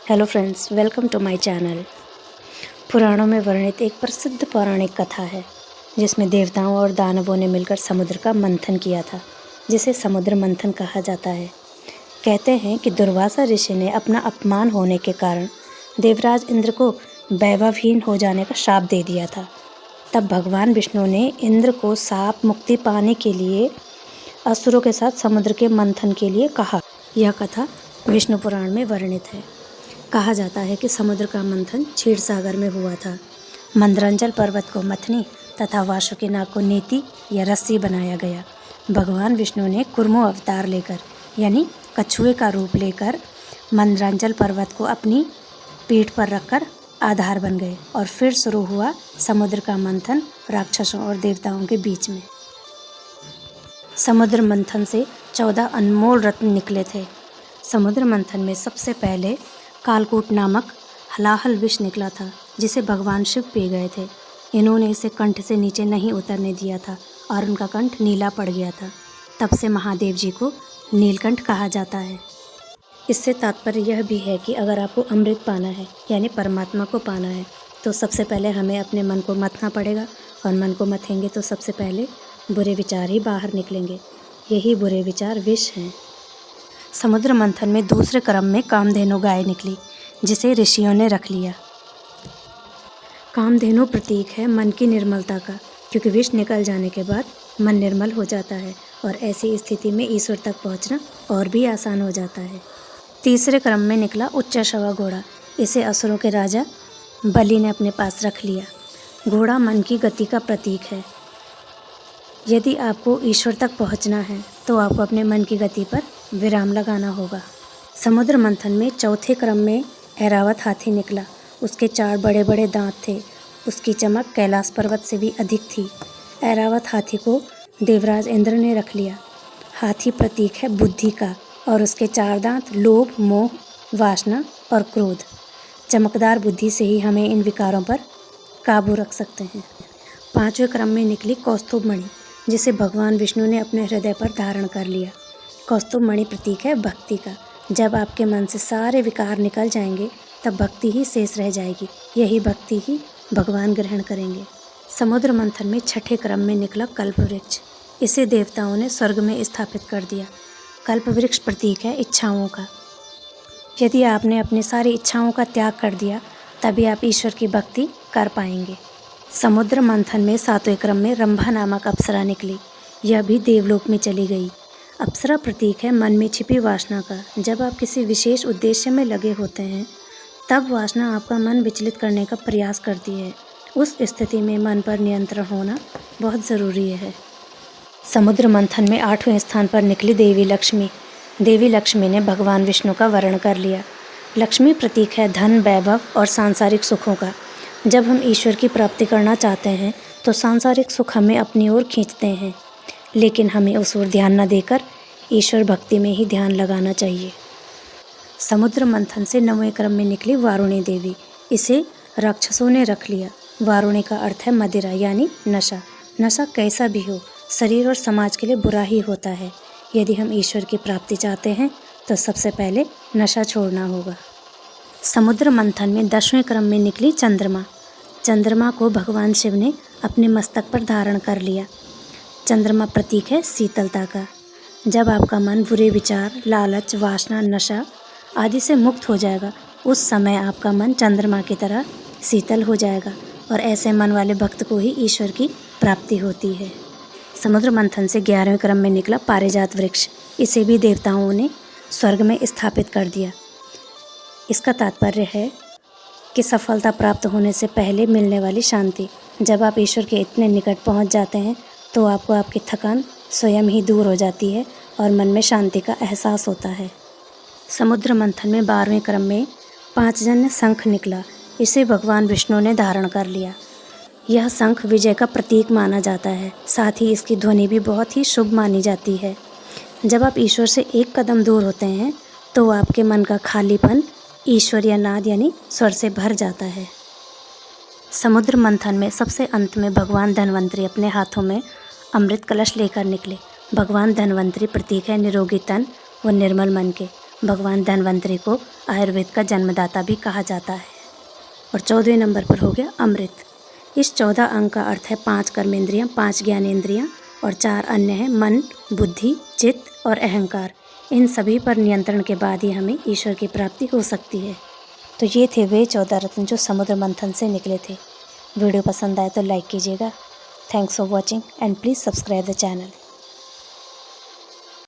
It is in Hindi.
Hello friends, welcome to my channel. पुराणों में वर्णित एक प्रसिद्ध पौराणिक कथा है जिसमें देवताओं और दानवों ने मिलकर समुद्र का मंथन किया था, जिसे समुद्र मंथन कहा जाता है। कहते हैं कि दुर्वासा ऋषि ने अपना अपमान होने के कारण देवराज इंद्र को वैभवहीन हो जाने का श्राप दे दिया था। तब भगवान विष्णु ने इंद्र को शाप मुक्ति पाने के लिए असुरों के साथ समुद्र के मंथन के लिए कहा। यह कथा विष्णु पुराण में वर्णित है। कहा जाता है कि समुद्र का मंथन क्षीर सागर में हुआ था। मंदरांचल पर्वत को मथनी तथा वासुकी नाग को नीति या रस्सी बनाया गया। भगवान विष्णु ने कुर्मो अवतार लेकर यानी कछुए का रूप लेकर मंदरांचल पर्वत को अपनी पीठ पर रखकर आधार बन गए और फिर शुरू हुआ समुद्र का मंथन राक्षसों और देवताओं के बीच में। समुद्र मंथन से 14 अनमोल रत्न निकले थे। समुद्र मंथन में सबसे पहले कालकूट नामक हलाहल विष निकला था, जिसे भगवान शिव पी गए थे। इन्होंने इसे कंठ से नीचे नहीं उतरने दिया था और उनका कंठ नीला पड़ गया था। तब से महादेव जी को नीलकंठ कहा जाता है। इससे तात्पर्य यह भी है कि अगर आपको अमृत पाना है यानी परमात्मा को पाना है तो सबसे पहले हमें अपने मन को मथना पड़ेगा, और मन को मथेंगे तो सबसे पहले बुरे विचार ही बाहर निकलेंगे। यही बुरे विचार विष हैं। समुद्र मंथन में दूसरे क्रम में कामधेनु गाय निकली, जिसे ऋषियों ने रख लिया। कामधेनु प्रतीक है मन की निर्मलता का, क्योंकि विष निकल जाने के बाद मन निर्मल हो जाता है और ऐसी स्थिति में ईश्वर तक पहुंचना और भी आसान हो जाता है। तीसरे क्रम में निकला उच्चैःश्रवा घोड़ा। इसे असुरों के राजा बलि ने अपने पास रख लिया। घोड़ा मन की गति का प्रतीक है। यदि आपको ईश्वर तक पहुंचना है तो आपको अपने मन की गति पर विराम लगाना होगा। समुद्र मंथन में चौथे क्रम में ऐरावत हाथी निकला। उसके 4 बड़े बड़े दांत थे। उसकी चमक कैलाश पर्वत से भी अधिक थी। ऐरावत हाथी को देवराज इंद्र ने रख लिया। हाथी प्रतीक है बुद्धि का और उसके 4 दांत लोभ, मोह, वासना और क्रोध। चमकदार बुद्धि से ही हमें इन विकारों पर काबू रख सकते हैं। 5वें क्रम में निकली कौस्तुभ मणि, जिसे भगवान विष्णु ने अपने हृदय पर धारण कर लिया। कौस्तुभ मणि प्रतीक है भक्ति का। जब आपके मन से सारे विकार निकल जाएंगे तब भक्ति ही शेष रह जाएगी। यही भक्ति ही भगवान ग्रहण करेंगे। समुद्र मंथन में 6ठे क्रम में निकला कल्प वृक्ष। इसे देवताओं ने स्वर्ग में स्थापित कर दिया। कल्प वृक्ष प्रतीक है इच्छाओं का। यदि आपने अपनी सारी इच्छाओं का त्याग कर दिया तभी आप ईश्वर की भक्ति कर पाएंगे। समुद्र मंथन में 7वें क्रम में रंभा नामक अप्सरा निकली। यह भी देवलोक में चली गई। अप्सरा प्रतीक है मन में छिपी वासना का। जब आप किसी विशेष उद्देश्य में लगे होते हैं तब वासना आपका मन विचलित करने का प्रयास करती है। उस स्थिति में मन पर नियंत्रण होना बहुत ज़रूरी है। समुद्र मंथन में 8वें स्थान पर निकली देवी लक्ष्मी। देवी लक्ष्मी ने भगवान विष्णु का वर्ण कर लिया। लक्ष्मी प्रतीक है धन, वैभव और सांसारिक सुखों का। जब हम ईश्वर की प्राप्ति करना चाहते हैं तो सांसारिक सुख हमें अपनी ओर खींचते हैं, लेकिन हमें उस ओर ध्यान न देकर ईश्वर भक्ति में ही ध्यान लगाना चाहिए। समुद्र मंथन से 9वें क्रम में निकली वारुणी देवी। इसे राक्षसों ने रख लिया। वारुणी का अर्थ है मदिरा यानी नशा। नशा कैसा भी हो, शरीर और समाज के लिए बुरा ही होता है। यदि हम ईश्वर की प्राप्ति चाहते हैं तो सबसे पहले नशा छोड़ना होगा। समुद्र मंथन में 10वें क्रम में निकली चंद्रमा। चंद्रमा को भगवान शिव ने अपने मस्तक पर धारण कर लिया। चंद्रमा प्रतीक है शीतलता का। जब आपका मन बुरे विचार, लालच, वासना, नशा आदि से मुक्त हो जाएगा, उस समय आपका मन चंद्रमा की तरह शीतल हो जाएगा और ऐसे मन वाले भक्त को ही ईश्वर की प्राप्ति होती है। समुद्र मंथन से 11वें क्रम में निकला पारिजात वृक्ष। इसे भी देवताओं ने स्वर्ग में स्थापित कर दिया। इसका तात्पर्य है कि सफलता प्राप्त होने से पहले मिलने वाली शांति। जब आप ईश्वर के इतने निकट पहुंच जाते हैं तो आपको आपकी थकान स्वयं ही दूर हो जाती है और मन में शांति का एहसास होता है। समुद्र मंथन में 12वें क्रम में पांचजन्य शंख निकला। इसे भगवान विष्णु ने धारण कर लिया। यह शंख विजय का प्रतीक माना जाता है। साथ ही इसकी ध्वनि भी बहुत ही शुभ मानी जाती है। जब आप ईश्वर से एक कदम दूर होते हैं तो आपके मन का खालीपन ईश्वरीय नाद यानी स्वर से भर जाता है। समुद्र मंथन में सबसे अंत में भगवान धन्वंतरी अपने हाथों में अमृत कलश लेकर निकले। भगवान धन्वंतरी प्रतीक है निरोगी तन व निर्मल मन के। भगवान धन्वंतरि को आयुर्वेद का जन्मदाता भी कहा जाता है। और 14वें नंबर पर हो गया अमृत। इस 14 अंक का अर्थ है 5 कर्मेंद्रियाँ, 5 ज्ञानेंद्रियाँ और 4 अन्य हैं मन, बुद्धि, चित्त और अहंकार। इन सभी पर नियंत्रण के बाद ही हमें ईश्वर की प्राप्ति हो सकती है। तो ये थे वे 14 रत्न जो समुद्र मंथन से निकले थे। वीडियो पसंद आए तो लाइक कीजिएगा। Thanks for watching and please subscribe the channel.